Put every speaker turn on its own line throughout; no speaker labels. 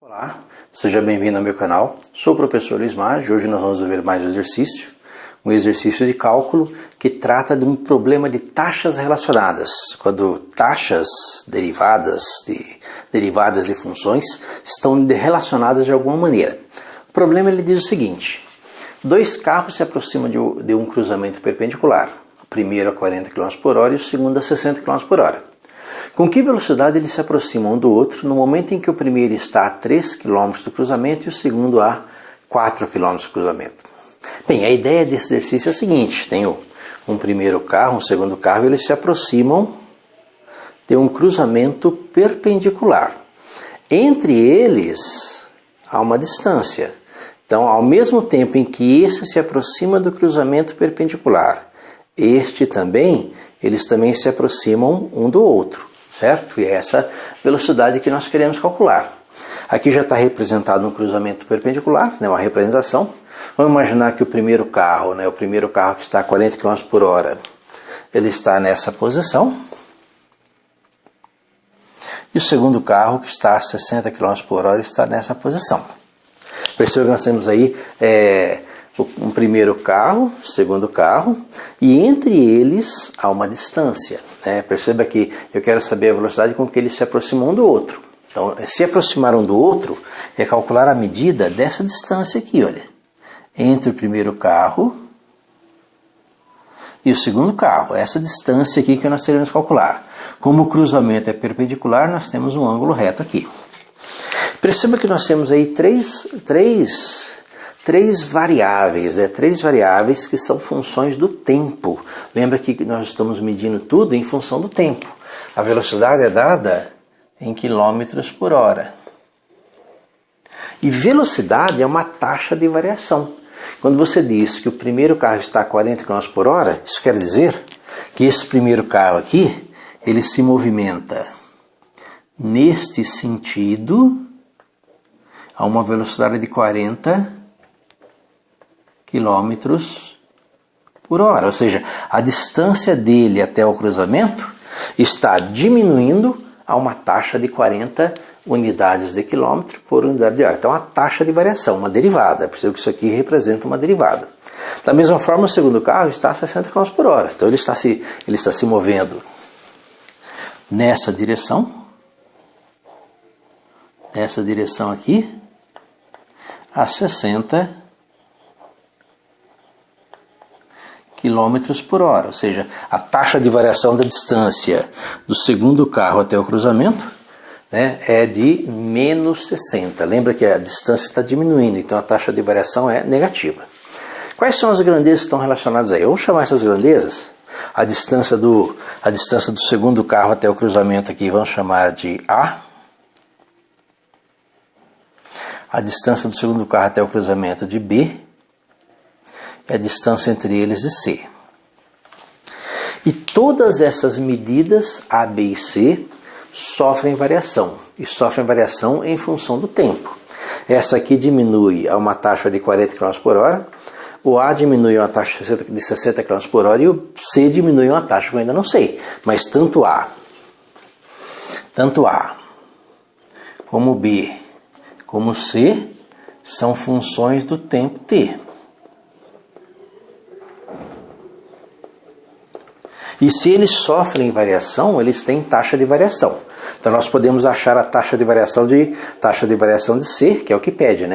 Olá, seja bem-vindo ao meu canal. Sou o professor Luiz Maggi. Hoje nós vamos ver mais um exercício de cálculo que trata de um problema de taxas relacionadas, quando taxas derivadas de funções estão relacionadas de alguma maneira. O problema ele diz o seguinte: dois carros se aproximam de um cruzamento perpendicular, o primeiro a 40 km por hora e o segundo a 60 km por hora. Com que velocidade eles se aproximam um do outro no momento em que o primeiro está a 3 km do cruzamento e o segundo a 4 km do cruzamento? Bem, a ideia desse exercício é o seguinte: tem um primeiro carro, um segundo carro, eles se aproximam de um cruzamento perpendicular. Entre eles há uma distância. Então, ao mesmo tempo em que esse se aproxima do cruzamento perpendicular, eles também se aproximam um do outro. Certo? E é essa velocidade que nós queremos calcular. Aqui já está representado um cruzamento perpendicular, uma representação. Vamos imaginar que o primeiro carro que está a 40 km por hora, ele está nessa posição. E o segundo carro que está a 60 km por hora está nessa posição. Perceba que nós temos aí um primeiro carro, segundo carro, e entre eles há uma distância. Perceba que eu quero saber a velocidade com que eles se aproximam um do outro. Então, se aproximar um do outro é calcular a medida dessa distância aqui, olha, entre o primeiro carro e o segundo carro. Essa distância aqui que nós teremos que calcular. Como o cruzamento é perpendicular, nós temos um ângulo reto aqui. Perceba que nós temos aí três variáveis que são funções do tempo. Lembra que nós estamos medindo tudo em função do tempo. A velocidade é dada em quilômetros por hora. E velocidade é uma taxa de variação. Quando você diz que o primeiro carro está a 40 km por hora, isso quer dizer que esse primeiro carro aqui, ele se movimenta neste sentido a uma velocidade de 40 quilômetros por hora, ou seja, a distância dele até o cruzamento está diminuindo a uma taxa de 40 unidades de quilômetro por unidade de hora. Então, a taxa de variação, uma derivada. Percebo que isso aqui representa uma derivada. Da mesma forma, o segundo carro está a 60 km por hora. Então, ele está se movendo nessa direção aqui, a 60 quilômetros por hora, ou seja, a taxa de variação da distância do segundo carro até o cruzamento é de menos 60. Lembra que a distância está diminuindo, então a taxa de variação é negativa. Quais são as grandezas que estão relacionadas aí? Vamos chamar essas grandezas, a distância do segundo carro até o cruzamento aqui, vamos chamar de A. A distância do segundo carro até o cruzamento de B. É a distância entre eles de C. E todas essas medidas, A, B e C, sofrem variação. E sofrem variação em função do tempo. Essa aqui diminui a uma taxa de 40 km por hora, o A diminui a uma taxa de 60 km por hora e o C diminui uma taxa que eu ainda não sei. Mas tanto A como B como C são funções do tempo T. E se eles sofrem variação, eles têm taxa de variação. Então nós podemos achar a taxa de variação de C, que é o que pede,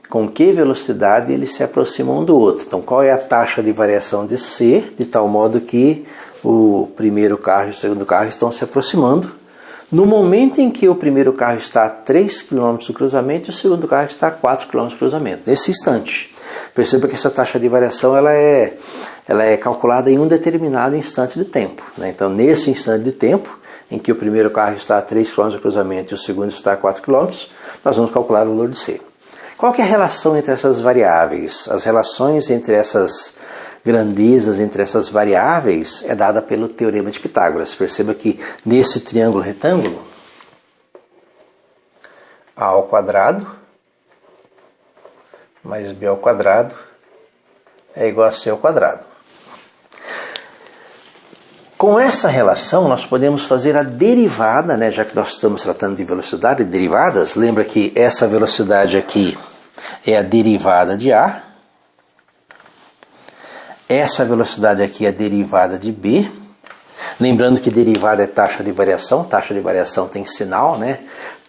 Com que velocidade eles se aproximam um do outro. Então qual é a taxa de variação de C, de tal modo que o primeiro carro e o segundo carro estão se aproximando no momento em que o primeiro carro está a 3 km do cruzamento e o segundo carro está a 4 km do cruzamento. Nesse instante. Perceba que essa taxa de variação ela é calculada em um determinado instante de tempo. Então, nesse instante de tempo, em que o primeiro carro está a 3 km do cruzamento e o segundo está a 4 km, nós vamos calcular o valor de C. Qual que é a relação entre essas variáveis? As relações entre essas grandezas, entre essas variáveis, é dada pelo Teorema de Pitágoras. Perceba que nesse triângulo retângulo, A ao quadrado mais B ao quadrado é igual a C ao quadrado. Com essa relação, nós podemos fazer a derivada, né? Já que nós estamos tratando de velocidade e derivadas, lembra que essa velocidade aqui é a derivada de A, essa velocidade aqui é a derivada de B, lembrando que derivada é taxa de variação tem sinal, né?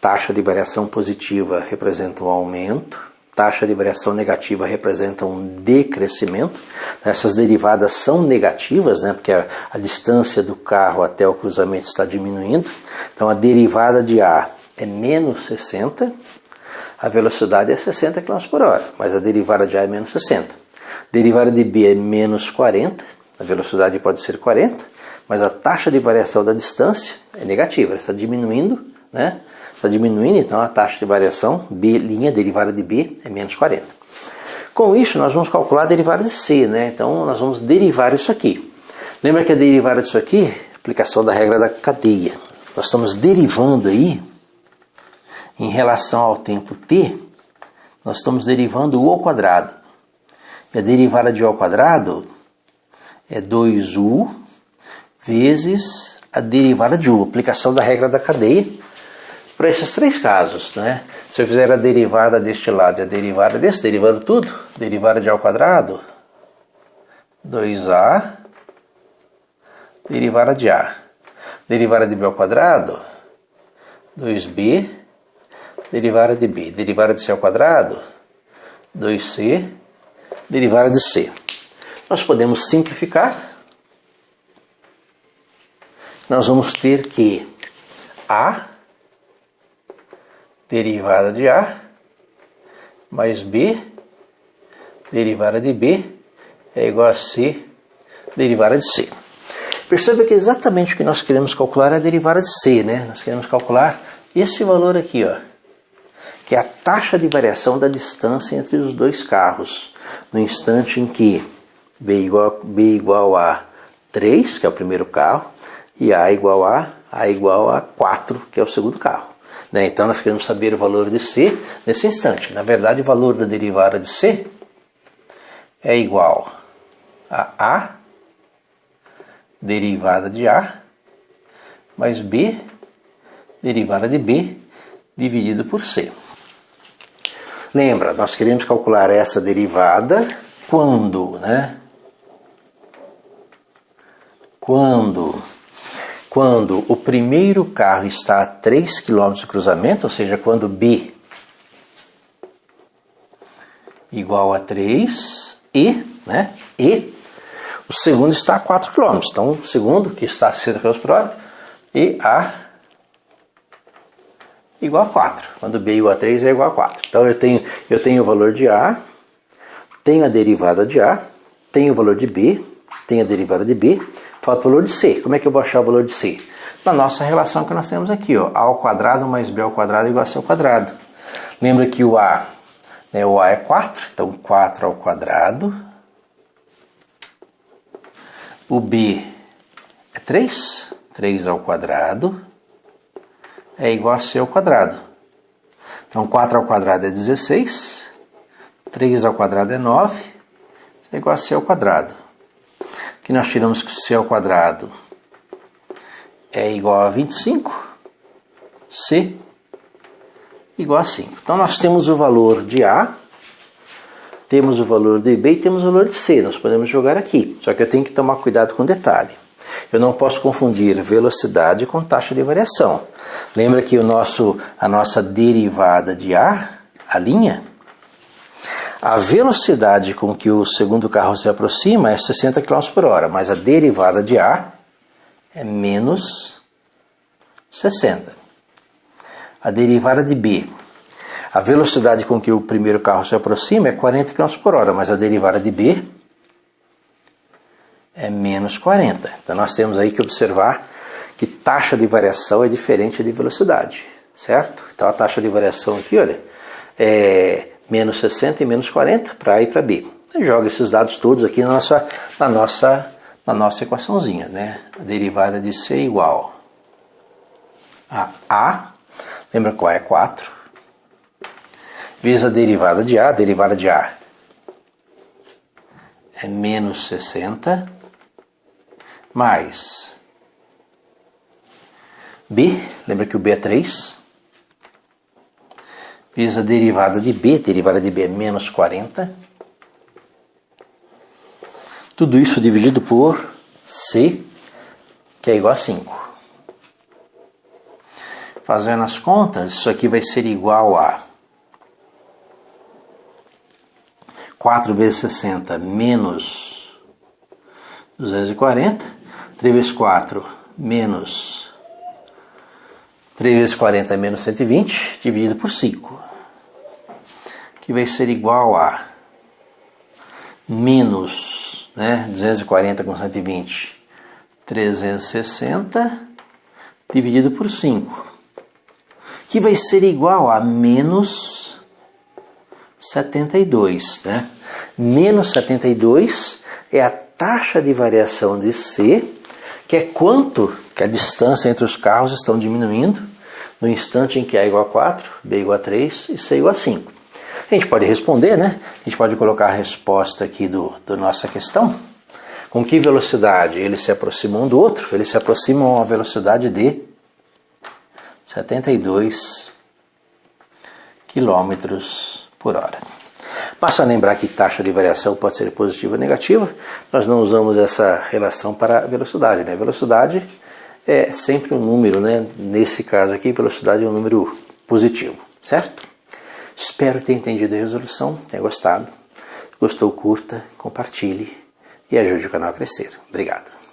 Taxa de variação positiva representa um aumento, taxa de variação negativa representa um decrescimento. Essas derivadas são negativas, né? Porque a distância do carro até o cruzamento está diminuindo. Então a derivada de A é menos 60, a velocidade é 60 km por hora, mas a derivada de A é menos 60. Derivada de B é menos 40, a velocidade pode ser 40, mas a taxa de variação da distância é negativa, ela está diminuindo, né? Está diminuindo, então a taxa de variação B', derivada de B, é menos 40. Com isso, nós vamos calcular a derivada de C, né? Então, nós vamos derivar isso aqui. Lembra que a derivada disso aqui, aplicação da regra da cadeia. Nós estamos derivando aí, em relação ao tempo t, nós estamos derivando o ao quadrado. E a derivada de u ao quadrado é 2u vezes a derivada de u, aplicação da regra da cadeia, para esses três casos, né? Se eu fizer a derivada deste lado e a derivada desse, derivando tudo, derivada de a ao quadrado, 2a, derivada de a, derivada de b ao quadrado, 2b, derivada de b, derivada de c ao quadrado, 2c, derivada de c. Nós podemos simplificar. Nós vamos ter que a derivada de A mais B derivada de B é igual a C derivada de C. Perceba que exatamente o que nós queremos calcular é a derivada de C, né? Nós queremos calcular esse valor aqui, ó, que é a taxa de variação da distância entre os dois carros, no instante em que B igual a 3, que é o primeiro carro, e A igual a 4, que é o segundo carro. Então nós queremos saber o valor de C nesse instante. Na verdade, o valor da derivada de C é igual a A derivada de A mais B derivada de B dividido por C. Lembra, nós queremos calcular essa derivada quando, né? Quando o primeiro carro está a 3 km do cruzamento, ou seja, quando B igual a 3 e o segundo está a 4 km. Então, o segundo, que está a 60 km por hora, e A igual a 4. Quando B igual a 3, é igual a 4. Então, eu tenho o valor de A, tenho a derivada de A, tenho o valor de B, tenho a derivada de B, falta o valor de C. Como é que eu vou achar o valor de C? Na nossa relação que nós temos aqui, ó, A ao quadrado mais B ao quadrado igual a C ao quadrado. Lembra que o A é 4, então 4 ao quadrado. O B é 3, 3 ao quadrado é igual a C ao quadrado. Então 4 ao quadrado é 16, 3 ao quadrado é 9, é igual a C ao quadrado. Aqui nós tiramos que C ao quadrado é igual a 25, C igual a 5. Então nós temos o valor de A, temos o valor de B e temos o valor de C. Nós podemos jogar aqui, só que eu tenho que tomar cuidado com um detalhe. Eu não posso confundir velocidade com taxa de variação. Lembra que a nossa derivada de A, a linha, a velocidade com que o segundo carro se aproxima é 60 km por hora, mas a derivada de A é menos 60. A derivada de B, a velocidade com que o primeiro carro se aproxima é 40 km por hora, mas a derivada de B é menos 40. Então nós temos aí que observar que taxa de variação é diferente de velocidade, certo? Então a taxa de variação aqui, olha, é menos 60 e menos 40 para A e para B. Então, joga esses dados todos aqui na nossa equaçãozinha, né? A derivada de C igual a A, lembra que A é 4, vezes a derivada de A é menos 60, mais B, lembra que o B é 3, vezes a derivada de B é menos 40. Tudo isso dividido por C, que é igual a 5. Fazendo as contas, isso aqui vai ser igual a 4 vezes 60 menos 240. 3 vezes 4 menos 3 vezes 40 é menos 120, dividido por 5. Que vai ser igual a menos, 240 com 120, 360, dividido por 5. Que vai ser igual a menos 72. Menos 72 é a taxa de variação de C, que é quanto que a distância entre os carros estão diminuindo no instante em que A igual a 4, B igual a 3 e C igual a 5. A gente pode responder, A gente pode colocar a resposta aqui da nossa questão. Com que velocidade eles se aproximam um do outro? Eles se aproximam a uma velocidade de 72 km por hora. Basta lembrar que taxa de variação pode ser positiva ou negativa. Nós não usamos essa relação para a velocidade. Velocidade é sempre um número, Nesse caso aqui, velocidade é um número positivo, certo? Espero ter entendido a resolução, tenha gostado. Gostou, curta, compartilhe e ajude o canal a crescer. Obrigado.